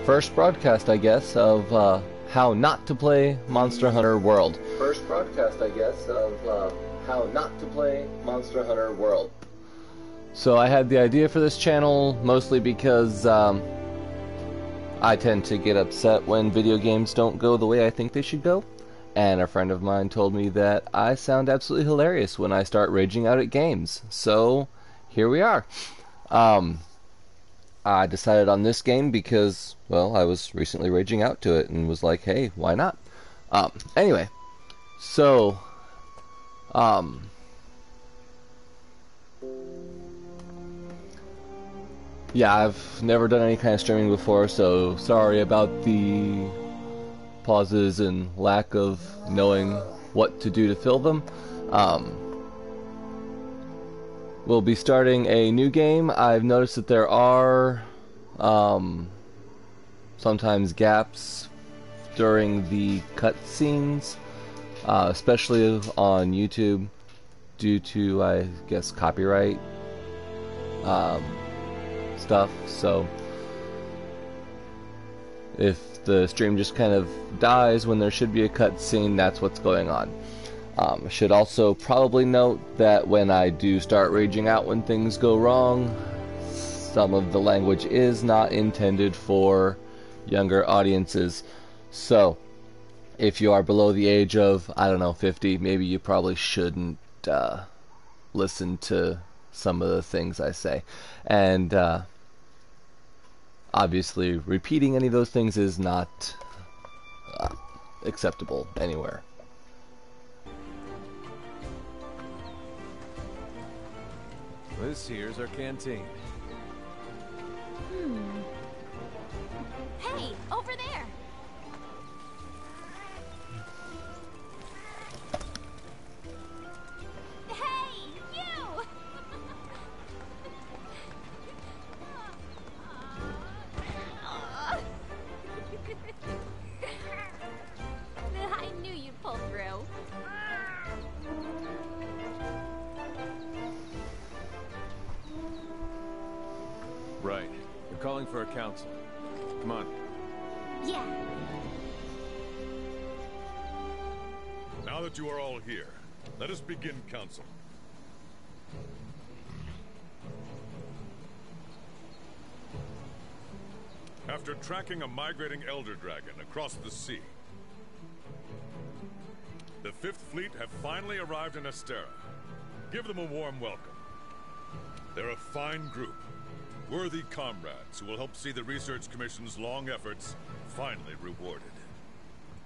First broadcast, I guess, of how not to play Monster Hunter World. First broadcast, I guess, of how not to play Monster Hunter World. So I had the idea for this channel mostly because I tend to get upset when video games don't go the way I think they should go. And a friend of mine told me that I sound absolutely hilarious when I start raging out at games. So here we are. I decided on this game because, well, I was recently raging out to it and was like, hey, why not? Anyway, so, yeah, I've never done any kind of streaming before, so sorry about the pauses and lack of knowing what to do to fill them. We'll be starting a new game. I've noticed that there are sometimes gaps during the cutscenes, especially on YouTube, due to, I guess, copyright stuff. So if the stream just kind of dies when there should be a cutscene, that's what's going on. I should also probably note that when I do start raging out when things go wrong, some of the language is not intended for younger audiences. So, if you are below the age of, I don't know, 50, maybe you probably shouldn't listen to some of the things I say. And obviously, repeating any of those things is not acceptable anywhere. This here's our canteen. Hey, over there! Hey, you! I knew you'd pull through. Right. You're calling for a council. Come on. Yeah. Now that you are all here, let us begin council. After tracking a migrating Elder Dragon across the sea, the Fifth Fleet have finally arrived in Astera. Give them a warm welcome. They're a fine group. Worthy comrades who will help see the Research Commission's long efforts finally rewarded.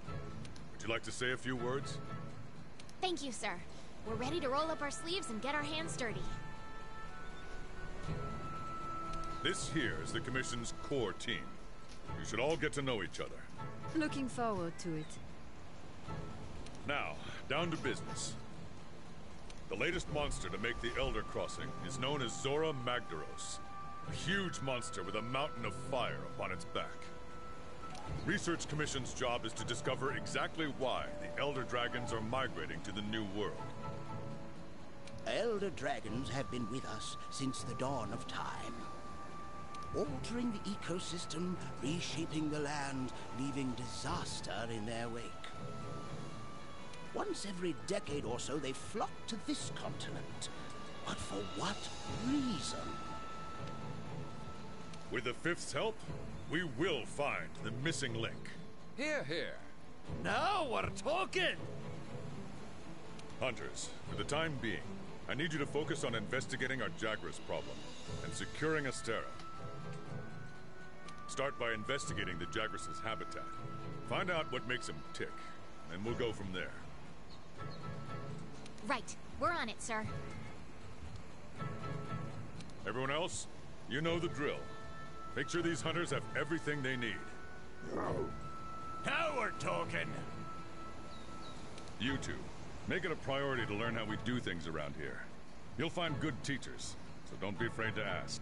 Would you like to say a few words? Thank you, sir. We're ready to roll up our sleeves and get our hands dirty. This here is the Commission's core team. You should all get to know each other. Looking forward to it. Now, down to business. The latest monster to make the Elder Crossing is known as Zorah Magdaros. A huge monster with a mountain of fire upon its back. Research Commission's job is to discover exactly why the Elder Dragons are migrating to the New World. Elder Dragons have been with us since the dawn of time. Altering the ecosystem, reshaping the land, leaving disaster in their wake. Once every decade or so, they flock to this continent. But for what reason? With the Fifth's help, we will find the missing link. Here, here. Now we're talking! Hunters, for the time being, I need you to focus on investigating our Jagras problem and securing Astera. Start by investigating the Jagras' habitat. Find out what makes them tick, and we'll go from there. Right. We're on it, sir. Everyone else, you know the drill. Make sure these hunters have everything they need. Now we're talking! You two, make it a priority to learn how we do things around here. You'll find good teachers, so don't be afraid to ask.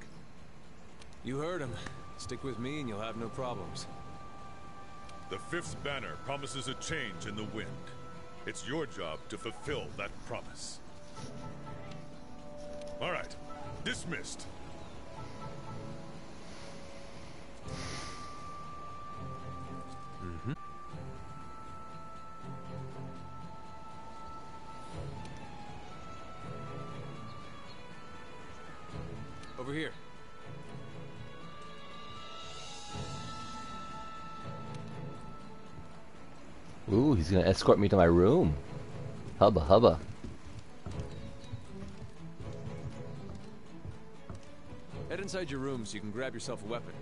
You heard him. Stick with me and you'll have no problems. The Fifth's banner promises a change in the wind. It's your job to fulfill that promise. All right, dismissed. Over here. Ooh, he's gonna escort me to my room. Hubba hubba. Head inside your room so you can grab yourself a weapon.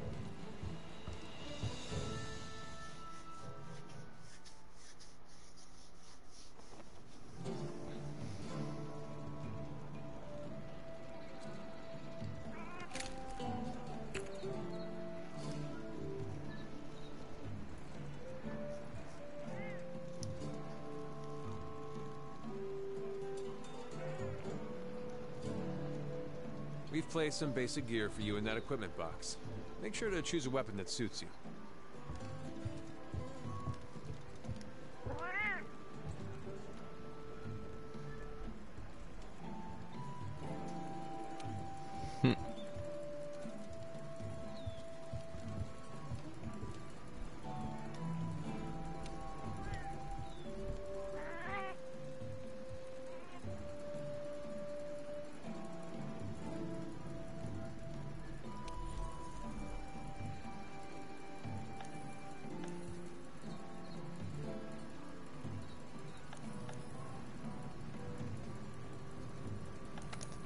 We've placed some basic gear for you in that equipment box. Make sure to choose a weapon that suits you.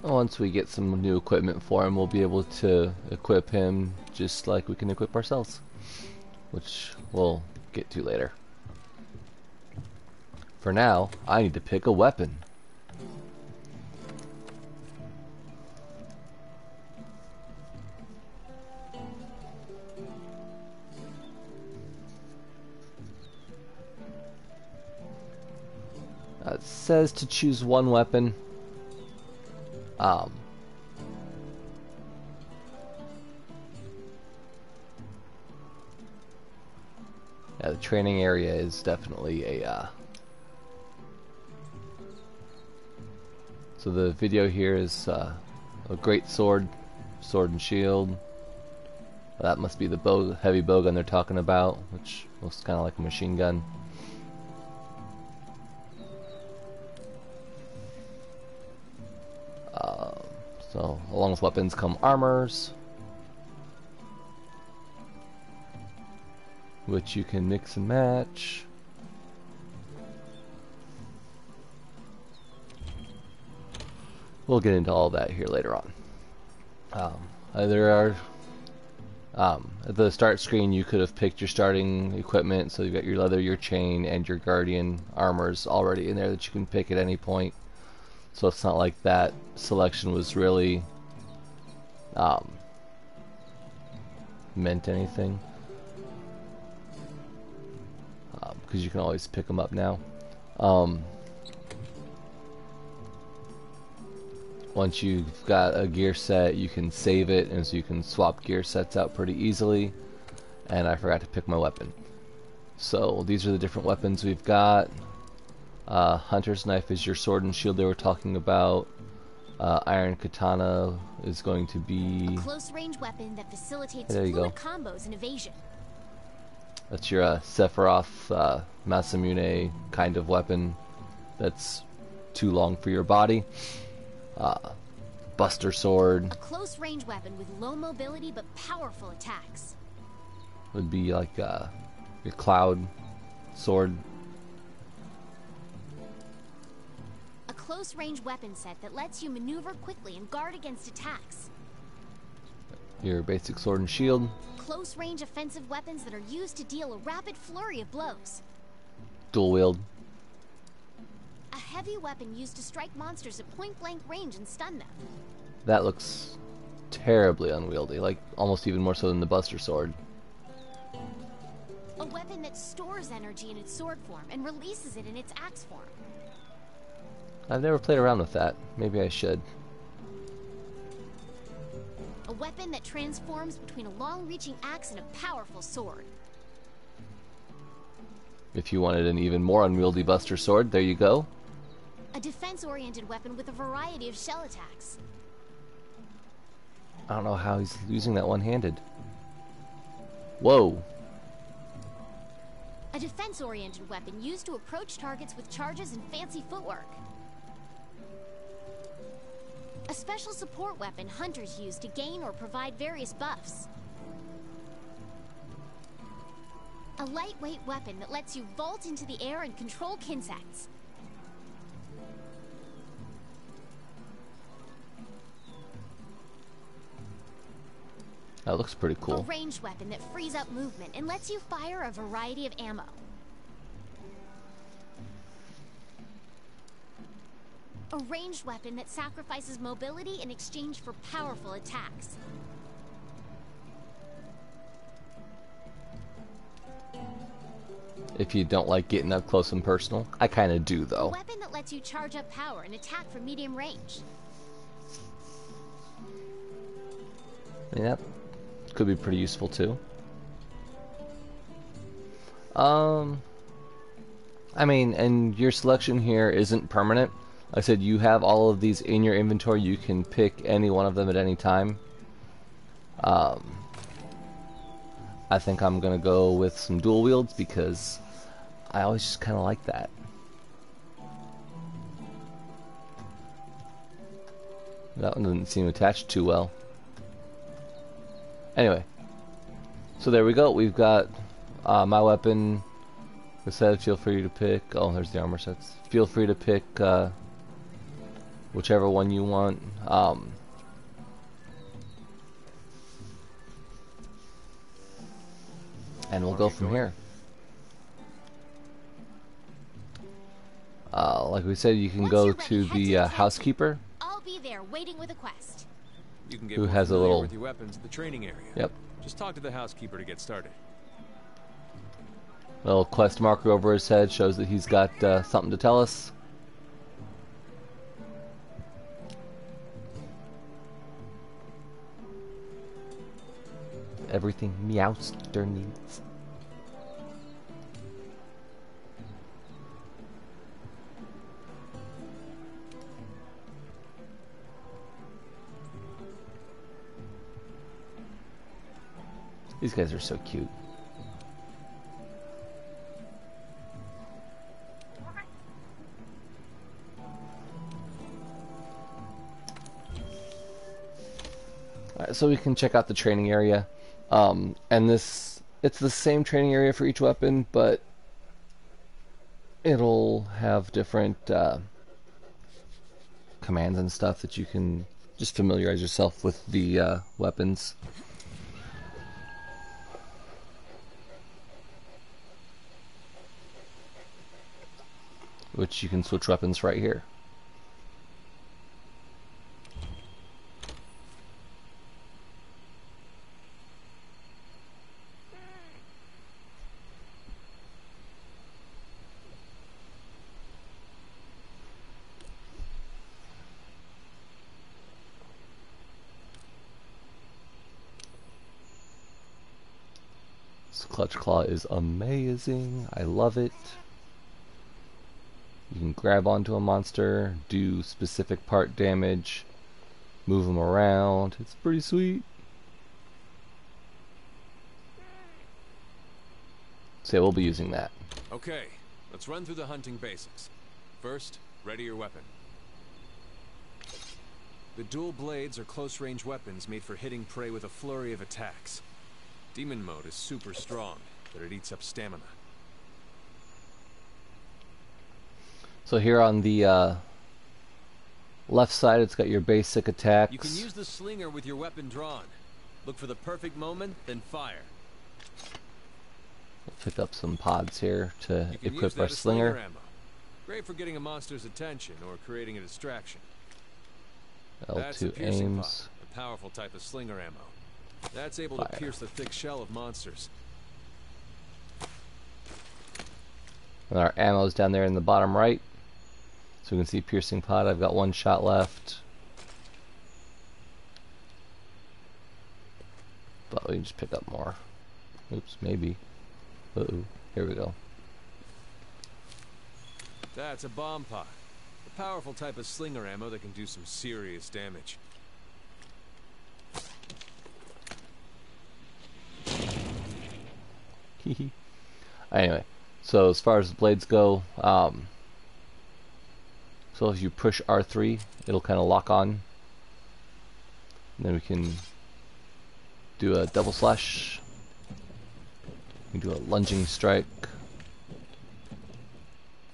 Once we get some new equipment for him, we'll be able to equip him just like we can equip ourselves, which we'll get to later. For now, I need to pick a weapon. It says to choose one weapon. Yeah, the training area is definitely a so the video here is a great sword and shield. That must be the heavy bowgun they're talking about, which looks kind of like a machine gun. So along with weapons come armors, which you can mix and match. We'll get into all that here later on. There are at the start screen you could have picked your starting equipment, so you've got your leather, your chain, and your guardian armors already in there that you can pick at any point. So it's not like that selection was really meant anything, because you can always pick them up now. Once you've got a gear set, you can save it, and so you can swap gear sets out pretty easily. And I forgot to pick my weapon. So these are the different weapons we've got. Hunter's knife is your sword and shield they were talking about. Iron katana is going to be a close-range weapon that facilitates there you fluid go. combos and evasion. That's your Sephiroth Masamune kind of weapon that's too long for your body. Buster sword. A close-range weapon with low mobility but powerful attacks. Would be like your cloud sword. A close-range weapon set that lets you maneuver quickly and guard against attacks. Your basic sword and shield. Close-range offensive weapons that are used to deal a rapid flurry of blows. Dual wield. A heavy weapon used to strike monsters at point-blank range and stun them. That looks terribly unwieldy, like almost even more so than the Buster sword. A weapon that stores energy in its sword form and releases it in its axe form. I've never played around with that. Maybe I should. A weapon that transforms between a long-reaching axe and a powerful sword. If you wanted an even more unwieldy Buster sword, there you go. A defense-oriented weapon with a variety of shell attacks. I don't know how he's using that one-handed. Whoa. A A defense-oriented weapon used to approach targets with charges and fancy footwork. A special support weapon hunters use to gain or provide various buffs. A lightweight weapon that lets you vault into the air and control Kinsects. That looks pretty A cool. ranged weapon that frees up movement and lets you fire a variety of ammo. A ranged weapon that sacrifices mobility in exchange for powerful attacks. If you don't like getting up close and personal. I kind of do, A though. weapon that lets you charge up power and attack from medium range. Yeah, could be pretty useful, too. I mean, and your selection here isn't permanent. Like I said, you have all of these in your inventory. You can pick any one of them at any time. I think I'm gonna go with some dual wields because I always just kind of like that. That one doesn't seem attached too well. Anyway, so there we go. We've got my weapon. Like I said, feel free to pick. Oh, there's the armor sets. Feel free to pick whichever one you want. And we'll go from here. Like we said, you can Once go you're ready, to head the the tent. housekeeper, I'll be there waiting with a quest. You can get who more has a familiar little. with your weapons at the training area. Yep. Just talk to the housekeeper to get started. Little quest marker over his head shows that he's got something to tell us. Everything Meowster needs. These guys are so cute. Alright, so we can check out the training area. And it's the same training area for each weapon, but it'll have different commands and stuff that you can just familiarize yourself with the weapons. Which you can switch weapons right here. This Clutch Claw is amazing. I love it. You can grab onto a monster, do specific part damage, move them around. It's pretty sweet. So yeah, we'll be using that. Okay, let's run through the hunting basics. First, ready your weapon. The dual blades are close-range weapons made for hitting prey with a flurry of attacks. Demon mode is super strong, but it eats up stamina. So here on the left side, it's got your basic attacks. You can use the slinger with your weapon drawn. Look for the perfect moment, then fire. We'll pick up some pods here to You can use equip that our as slinger. ammo. Great for getting a monster's attention or creating a distraction. That's a L2 piercing pod, aims. a powerful type of slinger ammo. That's able Fire. to pierce the thick shell of monsters. And our ammo's down there in the bottom right. So we can see piercing pod. I've got one shot left. But we can just pick up more. Oops, maybe. Uh-oh. Here we go. That's a bomb pod, a powerful type of slinger ammo that can do some serious damage. Anyway, So as far as the blades go, so if you push R3, it'll kind of lock on. And then we can do a double slash. We can do a lunging strike.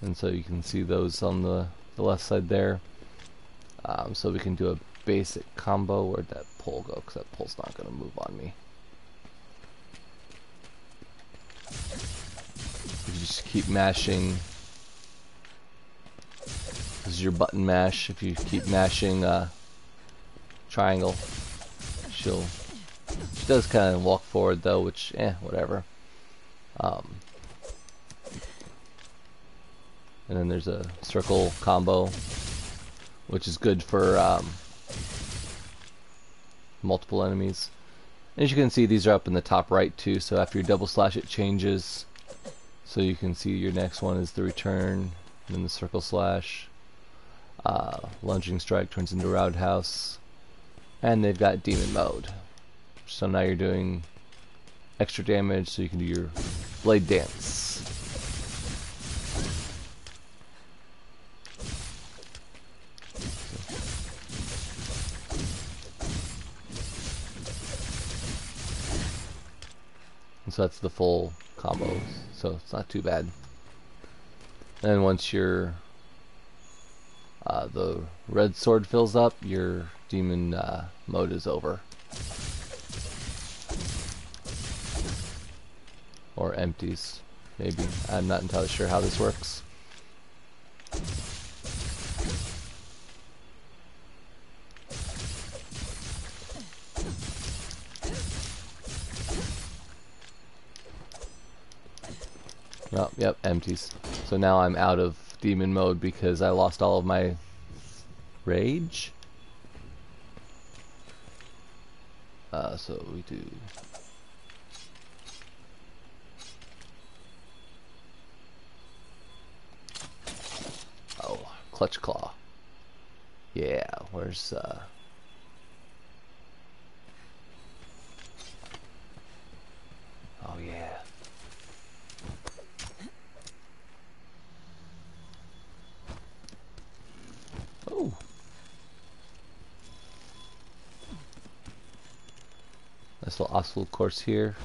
And so you can see those on the left side there. So we can do a basic combo. Where'd that pole go? Because that pole's not going to move on me. You just keep mashing. This is your button mash. If you keep mashing triangle, she does kind of walk forward though, which whatever. And then there's a circle combo, which is good for multiple enemies. And as you can see, these are up in the top right too, so after you double slash it changes. So you can see your next one is the return, and then the circle slash. Lunging strike turns into roundhouse. And they've got demon mode. So now you're doing extra damage, so you can do your blade dance. So that's the full combo, so it's not too bad. And once your the red sword fills up, your demon mode is over. Or empties, maybe. I'm not entirely sure how this works. Oh, yep, empties. So now I'm out of demon mode because I lost all of my rage. So we do. Oh, clutch claw. Yeah, where's oh yeah. Oh. Nice little obstacle course here.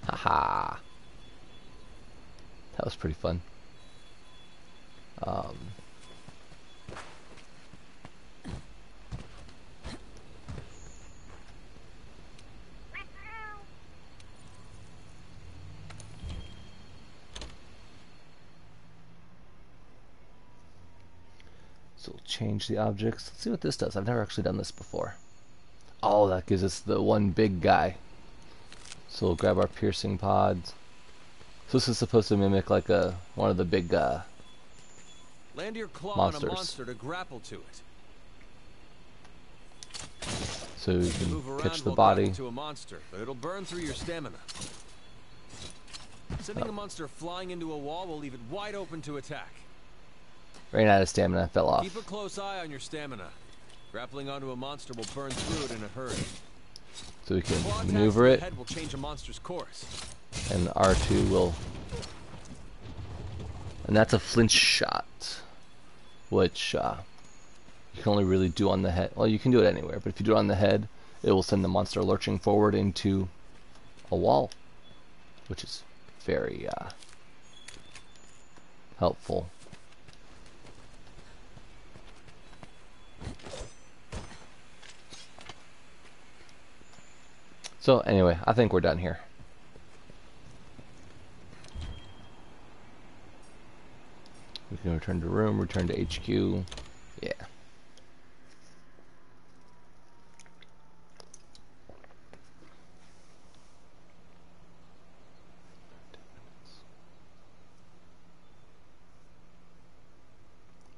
Haha. That was pretty fun. So we'll change the objects. Let's see what this does. I've never actually done this before. Oh, that gives us the one big guy. So we'll grab our piercing pods. So this is supposed to mimic like one of the big Land your claw monsters. on a monster to grapple to it. So you can Move around catch the while body. grappling to a monster, but it'll burn through your stamina. Sending a monster flying into a wall will leave it wide open to attack. Ran out of stamina, fell off. Keep a close eye on your stamina. Grappling onto a monster will burn through it in a hurry. So we can Claw attacks maneuver to the it, head will change a monster's course. and R2 will. And that's a flinch shot, which you can only really do on the head. Well, you can do it anywhere, but if you do it on the head, it will send the monster lurching forward into a wall, which is very helpful. So anyway, I think we're done here. We can return to room, return to HQ. Yeah.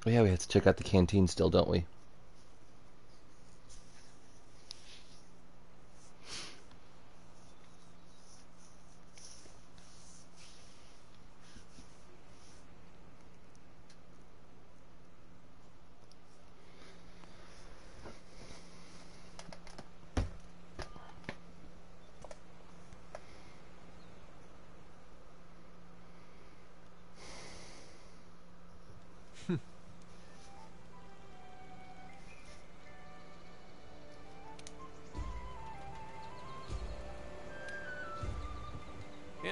Oh yeah, we have to check out the canteen still, don't we?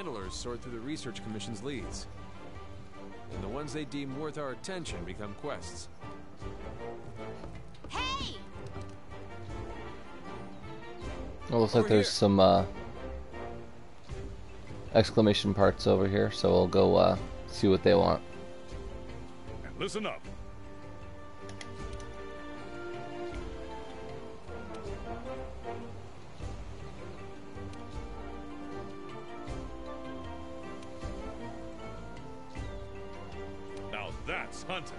handlers sort through the Research Commission's leads. And the ones they deem worth our attention become quests. Hey! It looks like there's some exclamation parts over here, so we'll go see what they want. And listen up. Now that's hunting.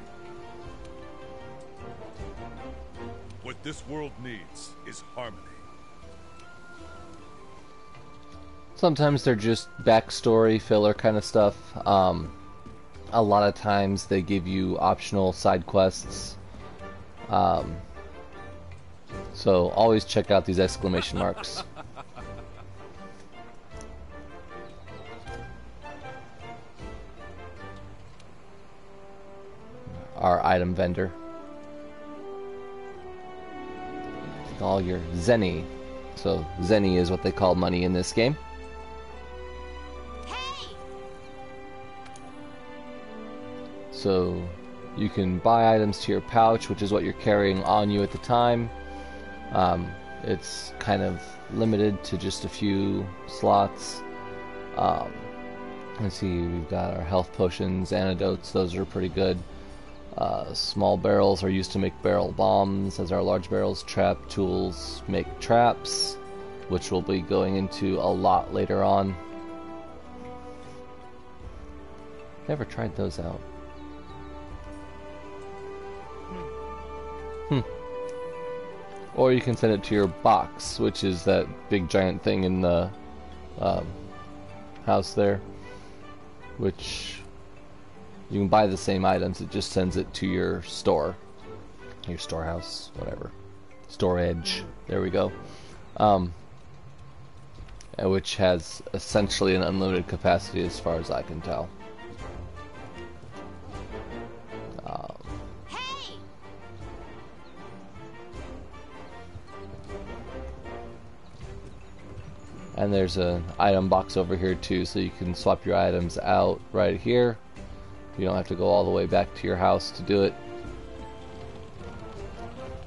What this world needs is harmony. Sometimes they're just backstory filler kind of stuff. A lot of times they give you optional side quests. So always check out these exclamation marks. Our item vendor. All your Zenny. So Zenny is what they call money in this game. So you can buy items to your pouch, which is what you're carrying on you at the time. It's kind of limited to just a few slots. Let's see, we've got our health potions, antidotes, those are pretty good. Small barrels are used to make barrel bombs, as our large barrels. Trap tools make traps, which we'll be going into a lot later on. Never tried those out. Or you can send it to your box, which is that big giant thing in the house there, which you can buy the same items, it just sends it to your store, your storehouse, whatever, storage, there we go, which has essentially an unlimited capacity as far as I can tell. And there's an item box over here too, so you can swap your items out right here. You don't have to go all the way back to your house to do it.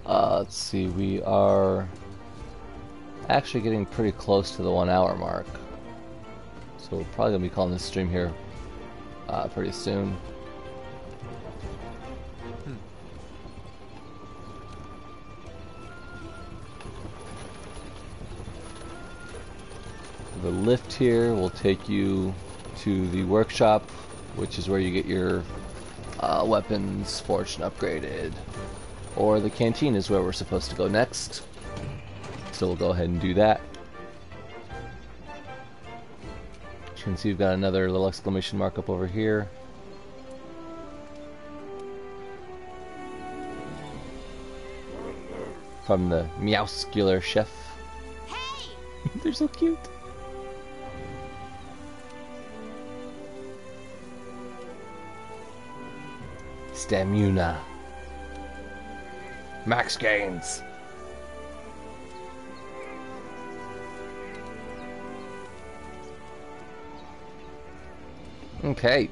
Let's see, we are actually getting pretty close to the 1 hour mark. So we're probably going to be calling this stream here pretty soon. The lift here will take you to the workshop, which is where you get your weapons forged and upgraded. Or the canteen is where we're supposed to go next. So we'll go ahead and do that. You can see we've got another little exclamation mark up over here. From the Meowscular Chef. Hey! They're so cute. Stamina. Max gains. Okay.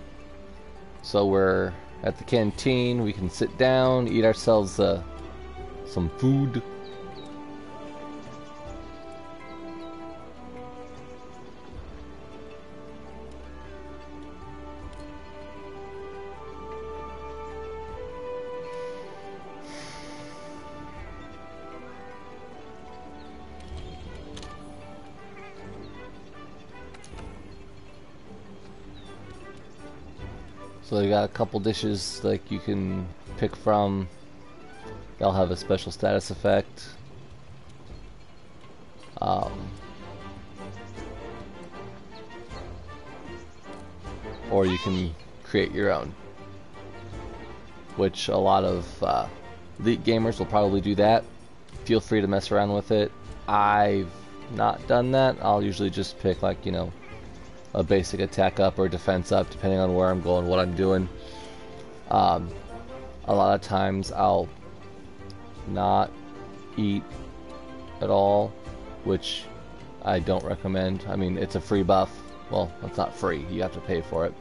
So we're at the canteen. We can sit down, eat ourselves some food. So you got a couple dishes like you can pick from. They'll have a special status effect. Or you can create your own, which a lot of elite gamers will probably do that. Feel free to mess around with it. I've not done that. I'll usually just pick, like, you know, a basic attack up or defense up, depending on where I'm going, what I'm doing. A lot of times I'll not eat at all, which I don't recommend. I mean, it's a free buff, Well, it's not free. You have to pay for it.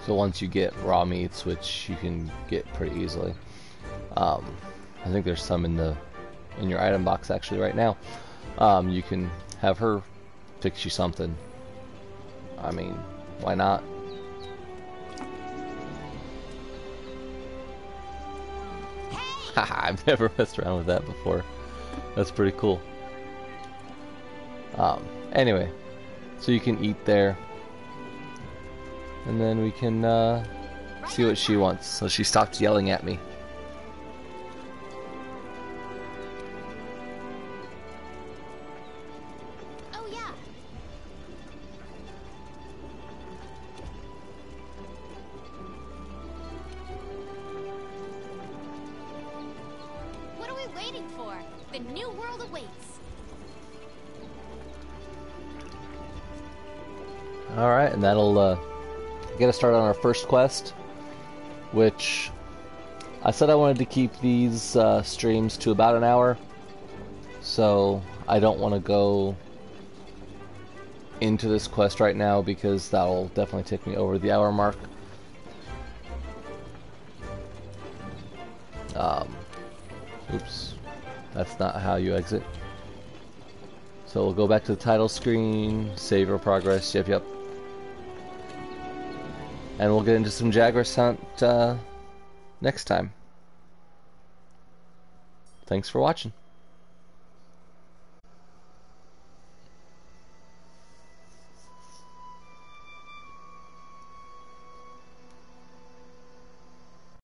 So once you get raw meats, which you can get pretty easily, I think there's some in your item box actually right now. You can have her fix you something. I mean, why not? Haha, I've never messed around with that before. That's pretty cool. Anyway, so you can eat there. And then we can see what she wants. So she stopped yelling at me. Oh yeah. What are we waiting for? The new world awaits. Alright, and that'll get us started on our first quest, which I said I wanted to keep these streams to about an hour, so I don't want to go into this quest right now because that'll definitely take me over the hour mark. Oops, that's not how you exit. So we'll go back to the title screen, save our progress, yep. And we'll get into some Jagras hunt next time. Thanks for watching.